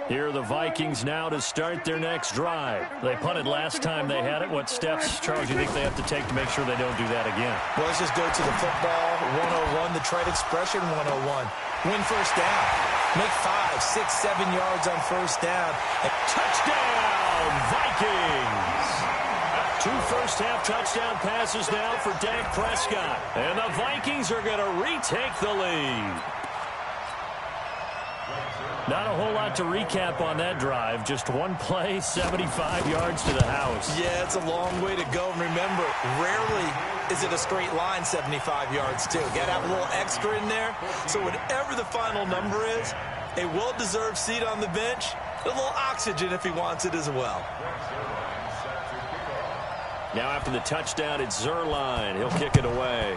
Here are the Vikings now to start their next drive. They punted last time they had it. What steps, Charles, do you think they have to take to make sure they don't do that again? Well, let's just go to the football 101, the trade expression 101. Win first down. Make 5, 6, 7 yards on first down. And touchdown, Vikings! 2 first-half touchdown passes now for Dak Prescott. And the Vikings are going to retake the lead. Not a whole lot to recap on that drive. Just one play, 75 yards to the house. Yeah, it's a long way to go. And remember, rarely is it a straight line 75 yards, too. Got to have a little extra in there. So whatever the final number is, a well-deserved seat on the bench, a little oxygen if he wants it as well. Now after the touchdown, it's Zerline. He'll kick it away.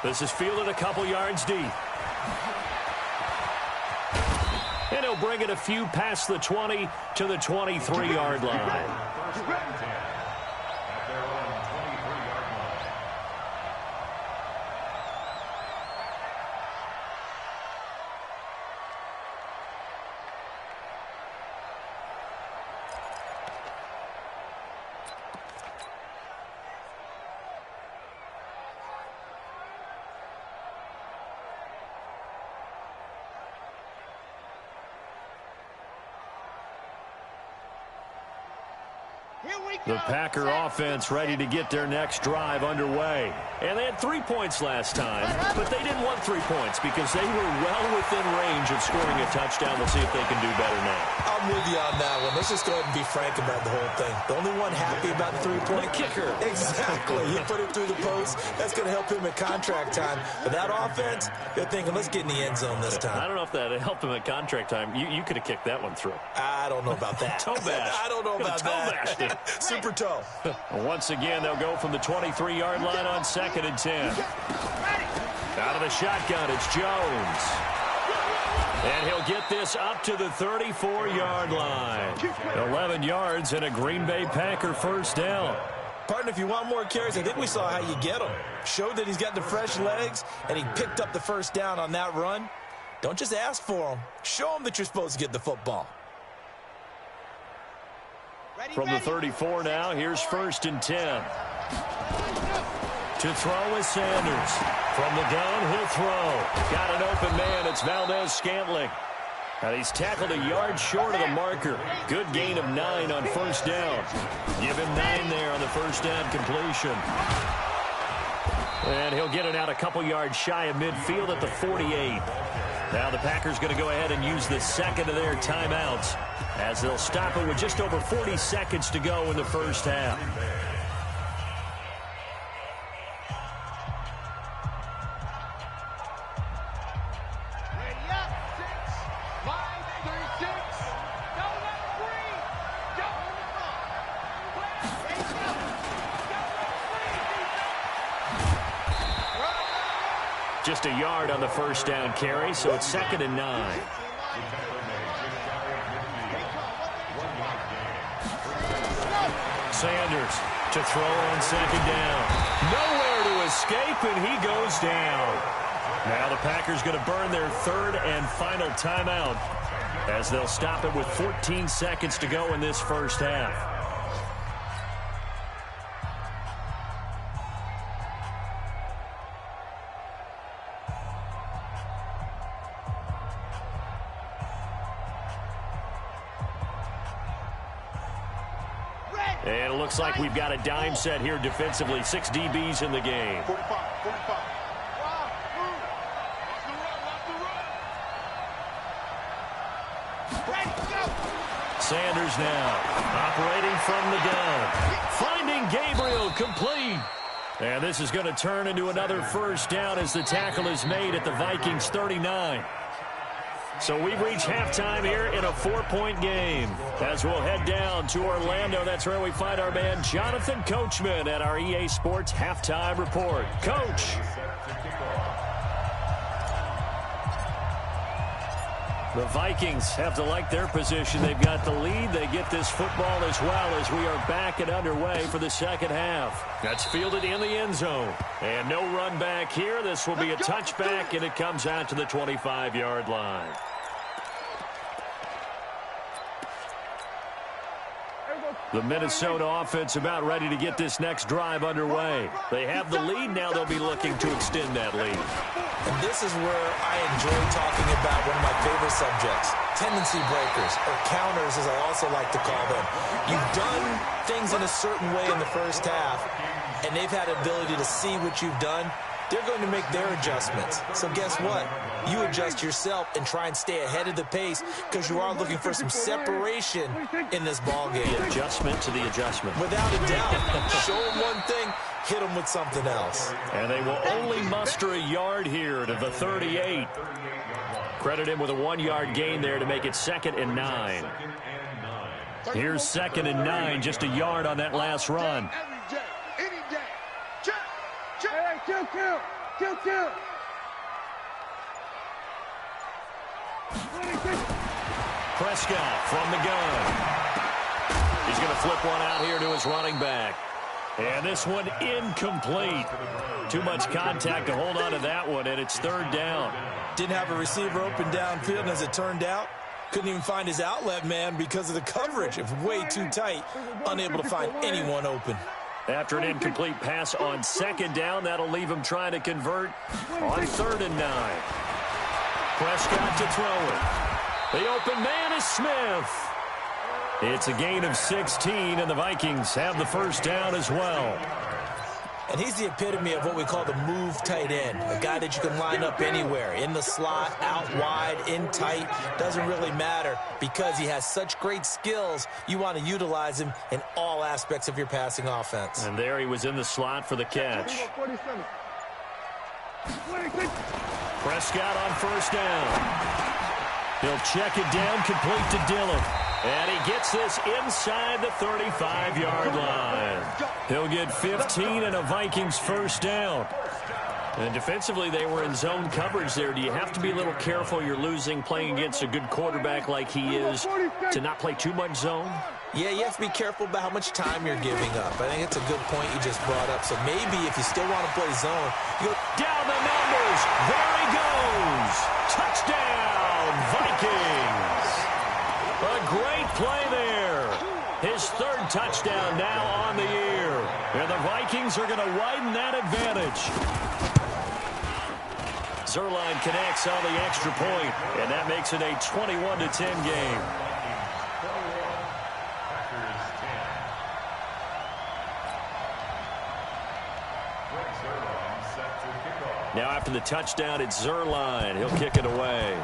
This is fielded a couple yards deep. And he'll bring it a few past the 20 to the 23-yard line. The Packer offense ready to get their next drive underway. And they had 3 points last time, but they didn't want 3 points because they were well within range of scoring a touchdown. We'll see if they can do better now. I'm with you on that one. Let's just go ahead and be frank about the whole thing. The only one happy about the 3-point kicker. Exactly. He put it through the post. That's going to help him at contract time. But that offense, they're thinking, let's get in the end zone this time. I don't know if that helped him at contract time. You could have kicked that one through. I don't know about that. Toe bash. I don't know about that. Super toe. Once again, they'll go from the 23-yard line on 2nd and 10. Out of the shotgun, it's Jones. And he'll get this up to the 34-yard line. 11 yards and a Green Bay Packer first down. Partner, if you want more carries, I think we saw how you get them. Showed that he's got the fresh legs, and he picked up the first down on that run. Don't just ask for them. Show them that you're supposed to get the football. From the 34 now, here's 1st and 10. To throw is Sanders. From the gun, he'll throw. Got an open man. It's Valdez-Scantling. And he's tackled a yard short of the marker. Good gain of 9 on first down. Give him 9 there on the first down completion. And he'll get it out a couple yards shy of midfield at the 48. Now the Packers going to go ahead and use the second of their timeouts as they'll stop it with just over 40 seconds to go in the first half. Just a yard on the first down carry, so it's 2nd and 9. Sanders to throw on 2nd down. Nowhere to escape, and he goes down. Now the Packers going to burn their 3rd and final timeout as they'll stop it with 14 seconds to go in this first half. And it looks like we've got a dime set here defensively. 6 DBs in the game. Sanders now operating from the gun. Finding Gabriel complete. And this is going to turn into another first down as the tackle is made at the Vikings 39. So we've reached halftime here in a 4-point game. As we'll head down to Orlando, that's where we find our man Jonathan Coachman at our EA Sports Halftime Report. Coach. The Vikings have to like their position. They've got the lead. They get this football as well as we are back and underway for the second half. That's fielded in the end zone. And no run back here. This will be a touchback, and it comes out to the 25-yard line. The Minnesota offense about ready to get this next drive underway. They have the lead. Now they'll be looking to extend that lead. And this is where I enjoy talking about one of my favorite subjects, tendency breakers, or counters as I also like to call them. You've done things in a certain way in the first half, and they've had the ability to see what you've done. They're going to make their adjustments. So guess what? You adjust yourself and try and stay ahead of the pace because you are looking for some separation in this ball game. The adjustment to the adjustment. Without a doubt. Show them one thing, hit them with something else. And they will only muster a yard here to the 38. Credit him with a 1-yard gain there to make it 2nd and 9. Here's 2nd and 9, just a yard on that last run. Kill. Prescott from the gun. He's going to flip one out here to his running back. And this one incomplete. Too much contact to hold on to that one, and it's 3rd down. Didn't have a receiver open downfield, and as it turned out, couldn't even find his outlet man because of the coverage. It was way too tight, unable to find anyone open. After an incomplete pass on 2nd down, that'll leave him trying to convert on 3rd and 9. Prescott to throw it. The open man is Smith. It's a gain of 16, and the Vikings have the first down as well. And he's the epitome of what we call the move tight end, a guy that you can line up anywhere, in the slot, out wide, in tight, doesn't really matter because he has such great skills. You want to utilize him in all aspects of your passing offense. And there he was in the slot for the catch. Prescott on 1st down. He'll check it down, complete to Dillon. And he gets this inside the 35-yard line. He'll get 15 and a Vikings first down. And defensively, they were in zone coverage there. Do you have to be a little careful? You're losing playing against a good quarterback like he is to not play too much zone? Yeah, you have to be careful about how much time you're giving up. I think it's a good point you just brought up. So maybe if you still want to play zone, you go down the numbers. There he goes. Touchdown, Vikings. A great play there. His 3rd touchdown now on the year. And the Vikings are going to widen that advantage. Zerline connects on the extra point, and that makes it a 21-10 game. Now after the touchdown, it's Zerline. He'll kick it away.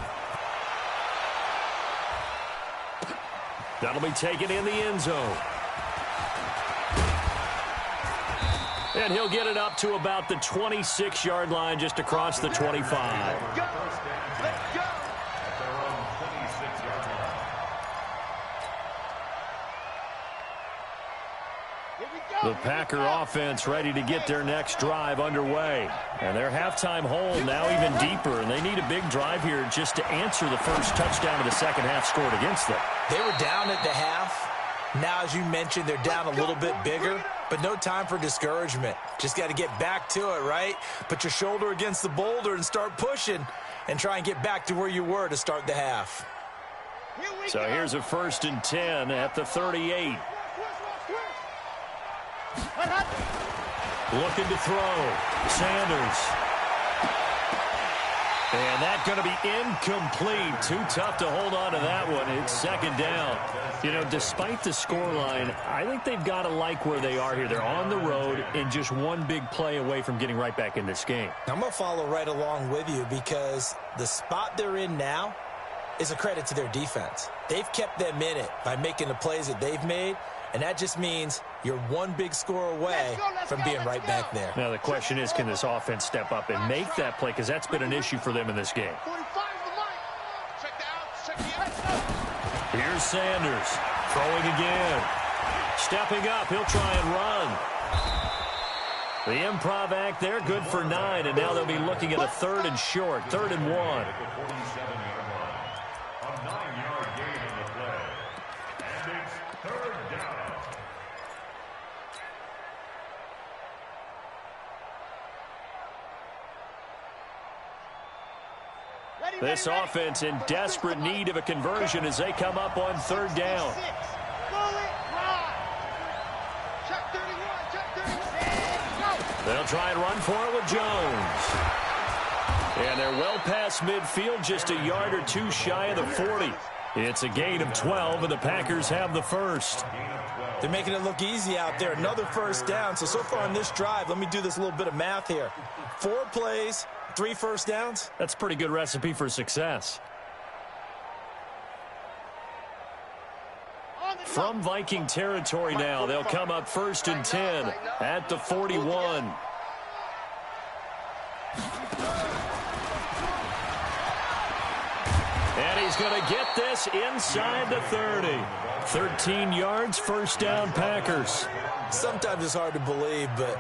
That'll be taken in the end zone. And he'll get it up to about the 26-yard line, just across the 25. The Packer offense ready to get their next drive underway. And their halftime hole now even deeper, and they need a big drive here just to answer the first touchdown of the second half scored against them. They were down at the half. Now, as you mentioned, they're down a little bit bigger, but no time for discouragement. Just got to get back to it, right? Put your shoulder against the boulder and start pushing and try and get back to where you were to start the half. So here's a 1st and 10 at the 38. Looking to throw. Sanders. And that's going to be incomplete. Too tough to hold on to that one. It's 2nd down. You know, despite the scoreline, I think they've got to like where they are here. They're on the road and just one big play away from getting right back in this game. I'm going to follow right along with you because the spot they're in now is a credit to their defense. They've kept them in it by making the plays that they've made, and that just means you're one big score away from being right back there. Now, the question is, can this offense step up and make that play? Because that's been an issue for them in this game. Here's Sanders throwing again. Stepping up, he'll try and run. The improv act there, good for 9, and now they'll be looking at a 3rd and short, 3rd and 1. A 9-yard gain on the play. And it's third down. This offense in desperate need of a conversion as they come up on third down. They'll try and run for it with Jones. And they're well past midfield, just a yard or two shy of the 40. It's a gain of 12, and the Packers have the first. They're making it look easy out there. Another first down. So far on this drive, let me do this little bit of math here. 4 plays, 3 first downs. That's a pretty good recipe for success. From Viking territory now, they'll come up 1st and 10 at the 41. And he's going to get this inside the 30. 13 yards, first down, Packers. Sometimes it's hard to believe, but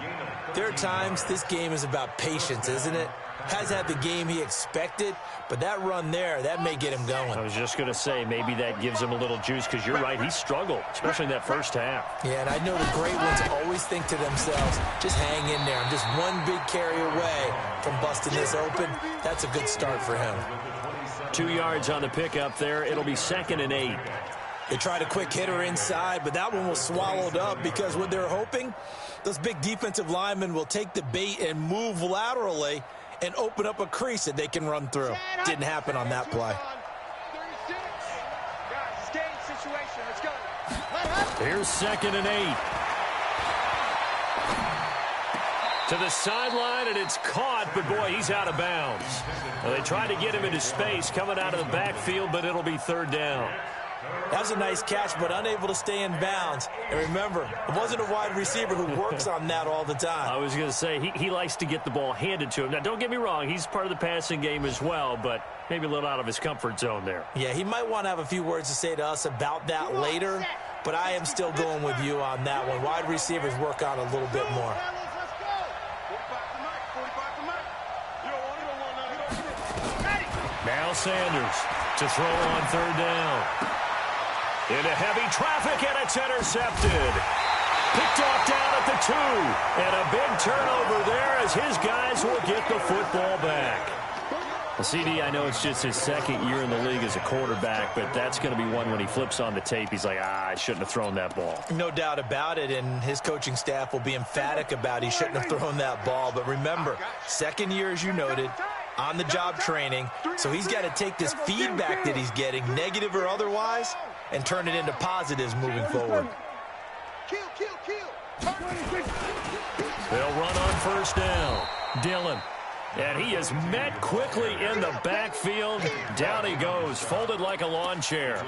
there are times this game is about patience, isn't it? Has had the game he expected, but that run there, that may get him going. I was just going to say, maybe that gives him a little juice, because you're right, he struggled, especially in that first half. Yeah, and I know the great ones always think to themselves, just hang in there. I'm just one big carry away from busting this open. That's a good start for him. 2 yards on the pickup there. It'll be 2nd and 8. They tried a quick hitter inside, but that one was swallowed up because what they're hoping, those big defensive linemen will take the bait and move laterally and open up a crease that they can run through. Didn't happen on that play. Here's 2nd and 8. To the sideline, and it's caught, but boy, he's out of bounds. Well, they tried to get him into space coming out of the backfield, but it'll be 3rd down. That was a nice catch, but unable to stay in bounds. And remember, it wasn't a wide receiver who works on that all the time. I was going to say, he likes to get the ball handed to him. Now, don't get me wrong, he's part of the passing game as well, but maybe a little out of his comfort zone there. Yeah, he might want to have a few words to say to us about that later, but I am still going with you on that one. Wide receivers work on a little bit more. Now Sanders to throw on 3rd down. Into heavy traffic, and it's intercepted. Picked off down at the 2. And a big turnover there as his guys will get the football back. Well, CD, I know it's just his 2nd year in the league as a quarterback, but that's going to be one when he flips on the tape. He's like, I shouldn't have thrown that ball. No doubt about it, and his coaching staff will be emphatic about he shouldn't have thrown that ball. But remember, 2nd year, as you noted, on-the-job training, so he's got to take this feedback that he's getting, negative or otherwise, and turn it into positives moving forward. They'll run on 1st down. Dillon. And he is met quickly in the backfield. Down he goes, folded like a lawn chair.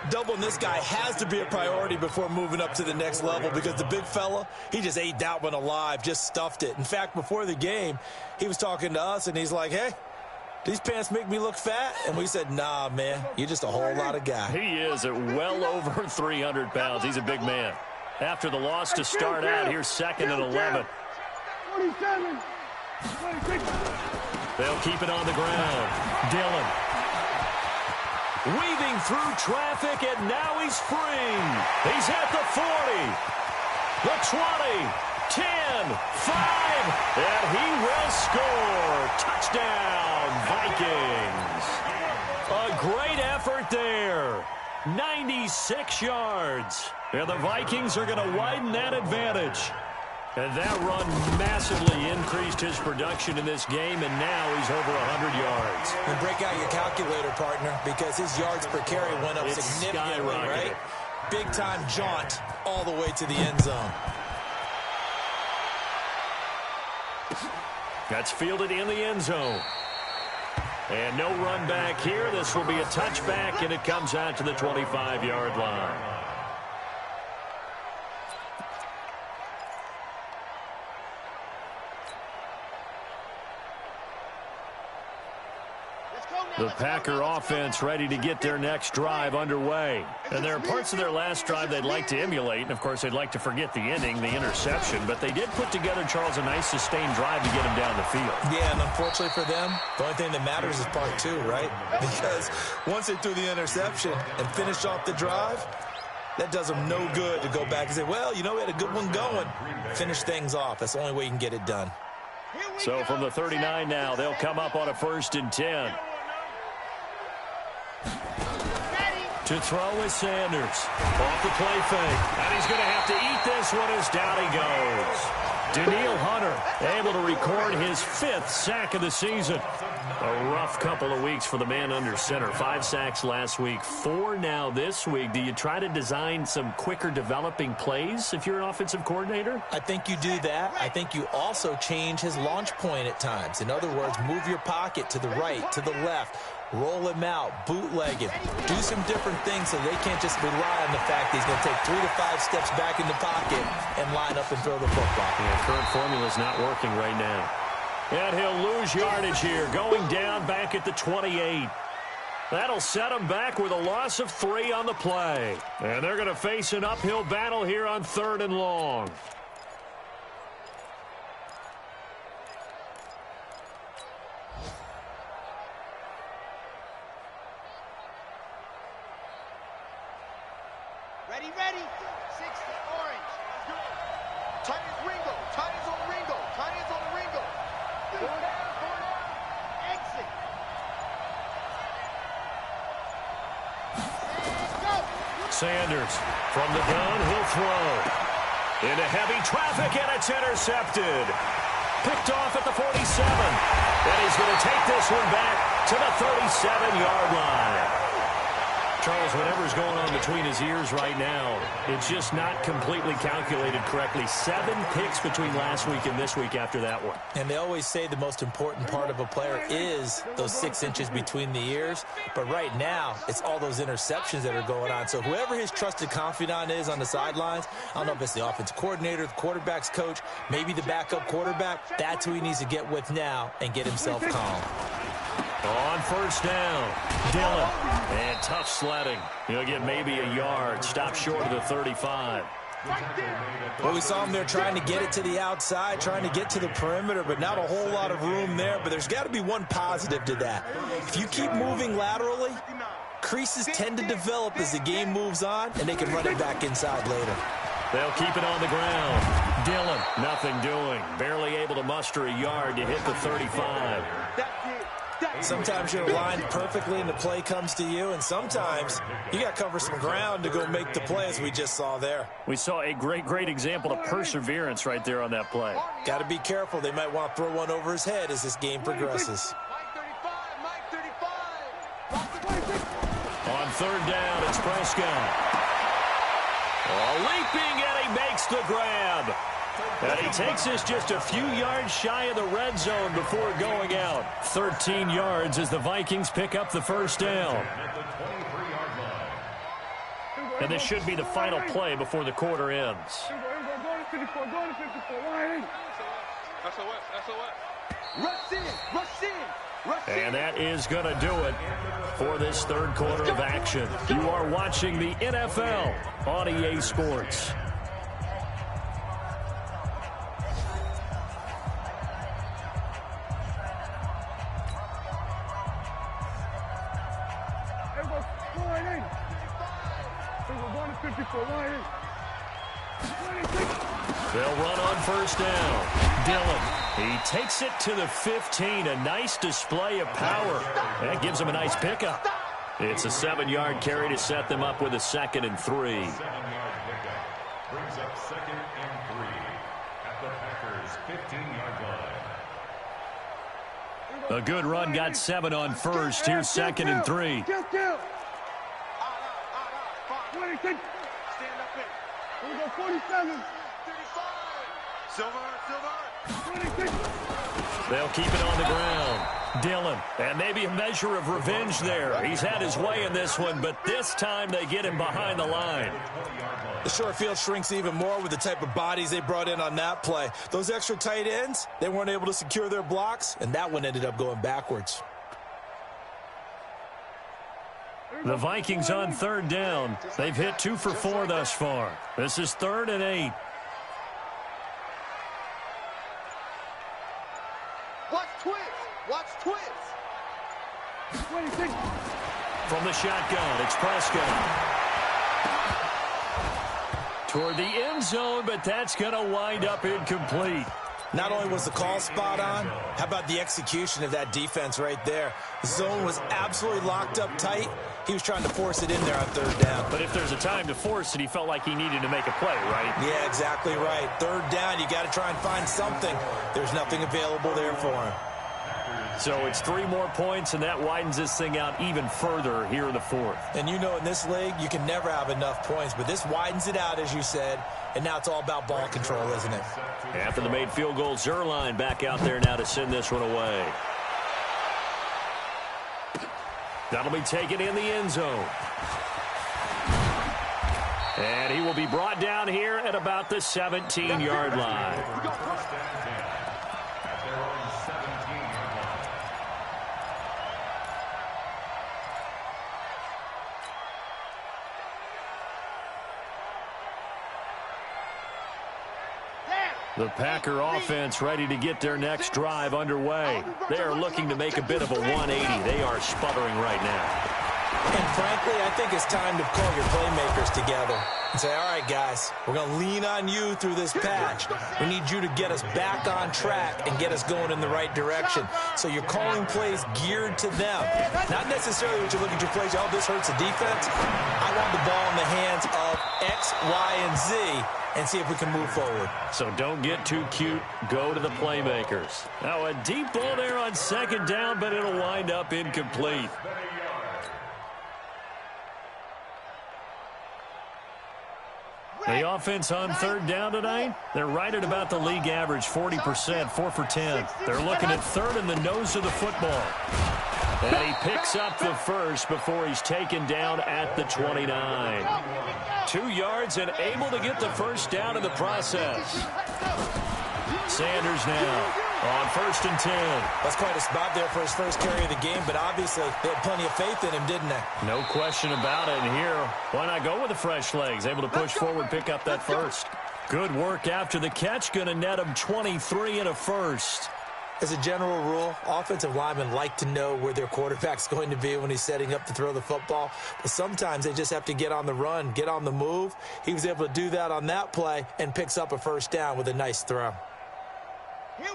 Doubling this guy has to be a priority before moving up to the next level because the big fella, he just ate that one alive, just stuffed it. In fact, before the game, he was talking to us, and he's like, hey, these pants make me look fat? And we said, nah, man, you're just a whole lot of guy. He is at well over 300 pounds. He's a big man. After the loss to start out, here's 2nd and 11. 27. They'll keep it on the ground. Dillon. Weaving through traffic, and now he's free. He's at the 40, the 20, 10, 5, and he will score. Touchdown, Vikings. A great effort there. 96 yards. And the Vikings are going to widen that advantage. And that run massively increased his production in this game, and now he's over 100 yards. And break out your calculator, partner, because his yards per carry went up significantly, right? Big-time jaunt all the way to the end zone. That's fielded in the end zone. And no run back here. This will be a touchback, and it comes out to the 25-yard line. The Packer offense ready to get their next drive underway. And there are parts of their last drive they'd like to emulate. And, of course, they'd like to forget the ending, the interception. But they did put together, Charles, a nice sustained drive to get him down the field. Yeah, and unfortunately for them, the only thing that matters is part two, right? Because once they threw the interception and finished off the drive, that does them no good to go back and say, well, you know, we had a good one going. Finish things off. That's the only way you can get it done. So from the 39 now, they'll come up on a 1st and 10. To throw is Sanders. Off the play fake. And he's going to have to eat this one as down he goes. Daniil Hunter able to record his 5th sack of the season. A rough couple of weeks for the man under center. 5 sacks last week, 4 now this week. Do you try to design some quicker developing plays if you're an offensive coordinator? I think you do that. I think you also change his launch point at times. In other words, move your pocket to the right, to the left. Roll him out, bootleg him, do some different things so they can't just rely on the fact that he's going to take 3 to 5 steps back in the pocket and line up and throw the football. Yeah, current formula is not working right now. And he'll lose yardage here, going down back at the 28. That'll set him back with a loss of 3 on the play. And they're going to face an uphill battle here on 3rd and long. Ready. 60, orange. Titans Ringo. Titans on Ringo. Titans on Ringo. Four down. Exit. And go. Sanders from the gun, he'll throw. Into heavy traffic, and it's intercepted. Picked off at the 47. And he's going to take this one back to the 37-yard line. Charles, whatever's going on between his ears right now, it's just not completely calculated correctly. 7 picks between last week and this week after that one. And they always say the most important part of a player is those 6 inches between the ears. But right now, it's all those interceptions that are going on. So whoever his trusted confidant is on the sidelines, I don't know if it's the offensive coordinator, the quarterback's coach, maybe the backup quarterback, that's who he needs to get with now and get himself calm. On 1st down, Dillon. And tough sledding. He'll get maybe a yard. Stop short of the 35. Well, we saw him there trying to get it to the outside, trying to get to the perimeter, but not a whole lot of room there. But there's got to be one positive to that. If you keep moving laterally, creases tend to develop as the game moves on, and they can run it back inside later. They'll keep it on the ground. Dillon, nothing doing. Barely able to muster a yard to hit the 35. Sometimes you're aligned perfectly and the play comes to you, and sometimes you got to cover some ground to go make the play, as we just saw there. We saw a great example of perseverance right there on that play. Got to be careful. They might want to throw one over his head as this game progresses. On 3rd down, it's Prescott. Leaping, and he makes the grab. And he takes this just a few yards shy of the red zone before going out. 13 yards as the Vikings pick up the 1st down. And this should be the final play before the quarter ends. And that is going to do it for this 3rd quarter of action. You are watching the NFL on EA Sports. They'll run on 1st down. Dillon, he takes it to the 15. A nice display of power. That gives him a nice pickup. It's a 7-yard carry to set them up with a 2nd and 3. 7-yard pickup brings up 2nd and 3 at the Packers' 15-yard line. A good run got 7 on 1st. Here's 2nd and 3. Stand up here. Here we go, 47. 35. Silver. 26. They'll keep it on the ground. Dillon, and maybe a measure of revenge there. He's had his way in this one, but this time they get him behind the line. The short field shrinks even more with the type of bodies they brought in on that play. Those extra tight ends, they weren't able to secure their blocks, and that one ended up going backwards. The Vikings on third down. They've hit 2 for 4 thus far. This is 3rd and 8. Watch twins. Watch twins. From the shotgun, it's Prescott. Toward the end zone, but that's going to wind up incomplete. Not only was the call spot on, how about the execution of that defense right there? The zone was absolutely locked up tight. He was trying to force it in there on 3rd down. But if there's a time to force it, he felt like he needed to make a play, right? Yeah, exactly right. 3rd down, you got to try and find something. There's nothing available there for him. So it's 3 more points, and that widens this thing out even further here in the 4th. And you know in this league, you can never have enough points, but this widens it out, as you said, and now it's all about ball control, isn't it? After the made field goal, Zerline back out there now to send this one away. That'll be taken in the end zone. And he will be brought down here at about the 17-yard line. The Packer offense ready to get their next drive underway. They are looking to make a bit of a 180. They are sputtering right now. And frankly, I think it's time to call your playmakers together and say, all right, guys, we're going to lean on you through this patch. We need you to get us back on track and get us going in the right direction. So you're calling plays geared to them. Not necessarily what you look at your plays, oh, this hurts the defense. I want the ball in the hands of X, Y, and Z and see if we can move forward. So don't get too cute. Go to the playmakers. Now a deep ball there on 2nd down, but it'll wind up incomplete. The offense on 3rd down tonight, they're right at about the league average, 40%, 4 for 10. They're looking at 3rd in the nose of the football. And he picks up the first before he's taken down at the 29. 2 yards and able to get the first down in the process. Sanders now on 1st and 10. That's quite a spot there for his first carry of the game, but obviously they had plenty of faith in him, didn't they? No question about it. And here, why not go with the fresh legs? Able to push forward, pick up that first. Good work after the catch. Going to net him 23 and a first. As a general rule, offensive linemen like to know where their quarterback's going to be when he's setting up to throw the football. But sometimes they just have to get on the run, get on the move. He was able to do that on that play and picks up a first down with a nice throw.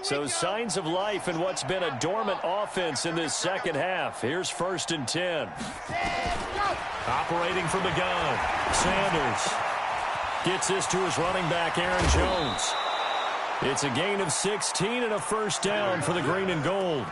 So signs of life in what's been a dormant offense in this second half. Here's 1st and 10. Operating from the gun. Sanders gets this to his running back, Aaron Jones. It's a gain of 16 and a first down for the green and gold.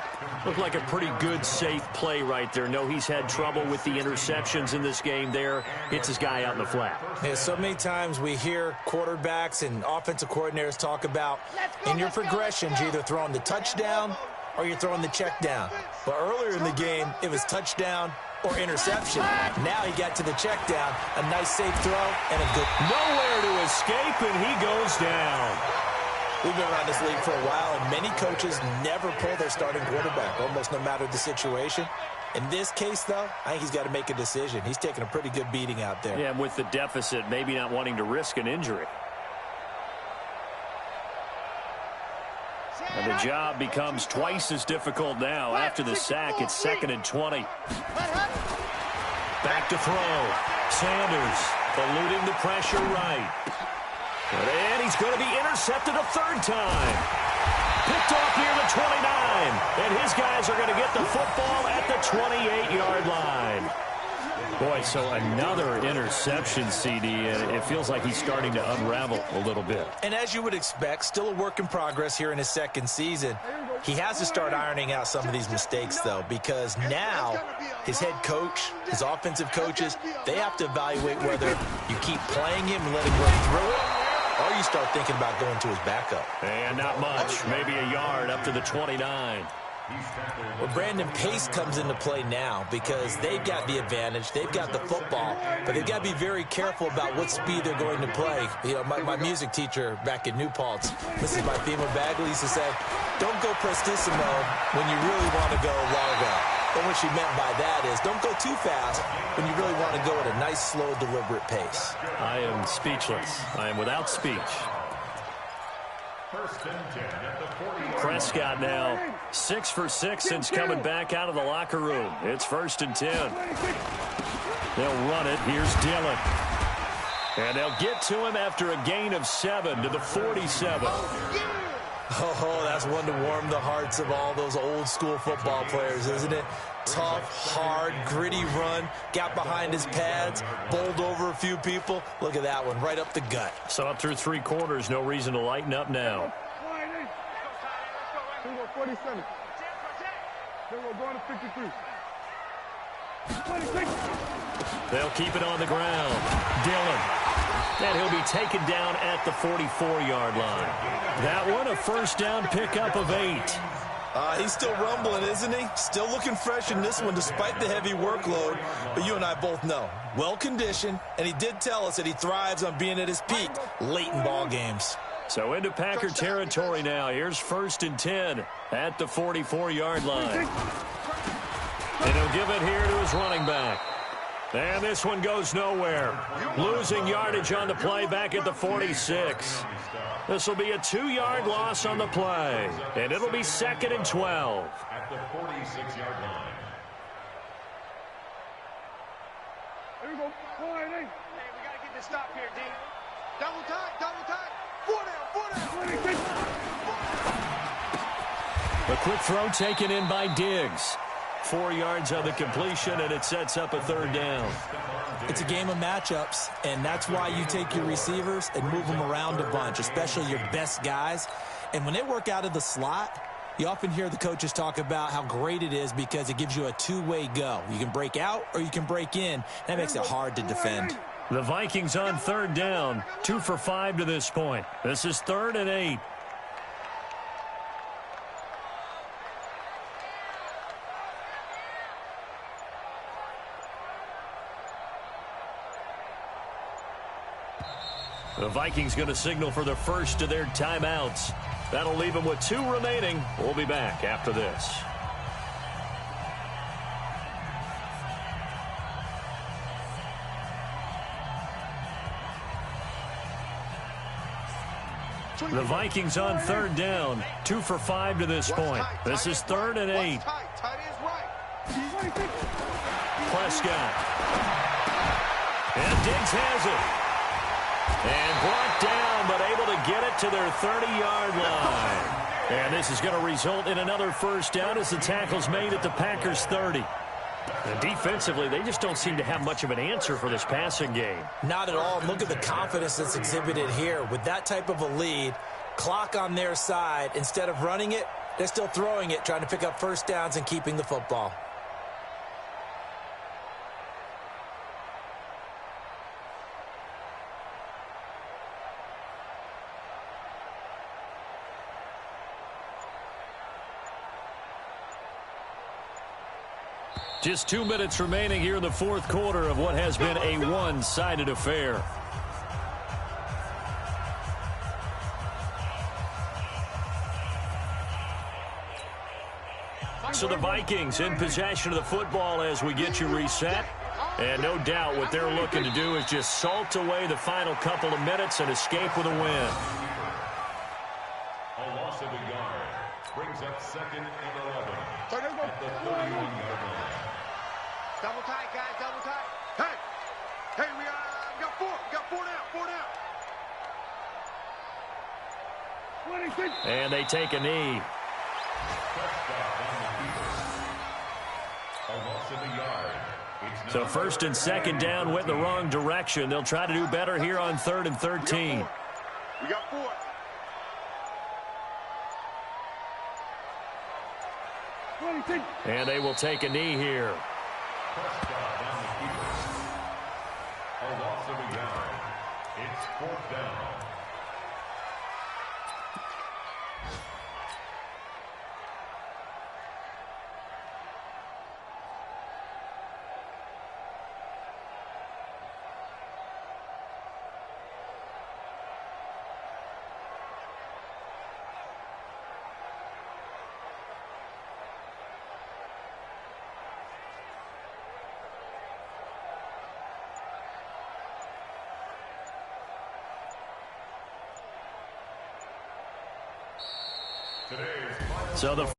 Looked like a pretty good, safe play right there. No, he's had trouble with the interceptions in this game there. Hits his guy out in the flat. Yeah, so many times we hear quarterbacks and offensive coordinators talk about in your progressions, you're either throwing the touchdown or you're throwing the check down. But earlier in the game, it was touchdown or interception. Now he got to the check down, a nice safe throw, and a good... Nowhere to escape, and he goes down. We've been around this league for a while, and many coaches never pull their starting quarterback, almost no matter the situation. In this case, though, I think he's got to make a decision. He's taking a pretty good beating out there. Yeah, and with the deficit, maybe not wanting to risk an injury. And the job becomes twice as difficult now. After the sack, it's 2nd and 20. Back to throw. Sanders eluding the pressure right. And he's going to be intercepted a 3rd time. Picked off near the 29. And his guys are going to get the football at the 28-yard line. Boy, so another interception, CD, and it feels like he's starting to unravel a little bit. And as you would expect, still a work in progress here in his 2nd season. He has to start ironing out some of these mistakes, though, because now his head coach, his offensive coaches, they have to evaluate whether you keep playing him and let him run through it, or you start thinking about going to his backup. And not much, maybe a yard up to the 29. Well, Brandon, pace comes into play now because they've got the advantage. They've got the football, but they've got to be very careful about what speed they're going to play. You know, my music teacher back in New Paltz, Mrs. Bagley used to say, don't go prestissimo when you really want to go largo. And what she meant by that is don't go too fast when you really want to go at a nice, slow, deliberate pace. I am speechless. I am without speech. First and 10 at the 40. Prescott now 6 for 6 since coming back out of the locker room. It's first and 10. They'll run it. Here's Dillon. And they'll get to him after a gain of 7 to the 47. Oh, that's one to warm the hearts of all those old-school football players, isn't it? Tough, hard, gritty run, got behind his pads, bowled over a few people. Look at that one, right up the gut. So up through 3 quarters, no reason to lighten up now. 47. Then we're going to 53. They'll keep it on the ground. Dillon. And he'll be taken down at the 44-yard line. That one, a first down pickup of 8. He's still rumbling, isn't he? Still looking fresh in this one despite the heavy workload. But you and I both know, well-conditioned, and he did tell us that he thrives on being at his peak late in ball games. So into Packer territory now. Here's first and 10 at the 44-yard line. And he'll give it here to his running back. And this one goes nowhere. Losing yardage on the play back at the 46. This will be a 2-yard loss on the play. And it'll be second and 12. At the 46-yard line. Here we go. Hey, we got to get this stop here, D. Double time, double time. 4 down, 4 down. A quick throw taken in by Diggs. 4 yards on the completion, and it sets up a third down. It's a game of matchups, and that's why you take your receivers and move them around a bunch, especially your best guys. And when they work out of the slot, you often hear the coaches talk about how great it is because it gives you a two-way go. You can break out or you can break in. That makes it hard to defend. The Vikings on third down, 2 for 5 to this point. This is 3rd and 8. The Vikings going to signal for the first of their timeouts. That'll leave them with 2 remaining. We'll be back after this. The Vikings on third down, 2 for 5 to this point. This is 3rd and 8. Prescott. And Diggs has it. And brought down, but able to get it to their 30-yard line. And this is going to result in another first down as the tackle's made at the Packers' 30. And defensively, they just don't seem to have much of an answer for this passing game. Not at all. Look at the confidence that's exhibited here. With that type of a lead, clock on their side, instead of running it, they're still throwing it, trying to pick up first downs and keeping the football. Just 2 minutes remaining here in the fourth quarter of what has been a one-sided affair. So the Vikings in possession of the football as we get you reset. And no doubt what they're looking to do is just salt away the final couple of minutes and escape with a win. A loss of a yard brings up 2nd and 11 at the 31-yard line. Double tight, guys, double tight. Hey, we got 4. We got 4 down, 4 down. And they take a knee. A loss of a yard. So first and second down went the wrong direction. They'll try to do better here on 3rd and 13. We got 4. And they will take a knee here. Prescott down the field. A loss of a yard. It's 4th down. Today's final So the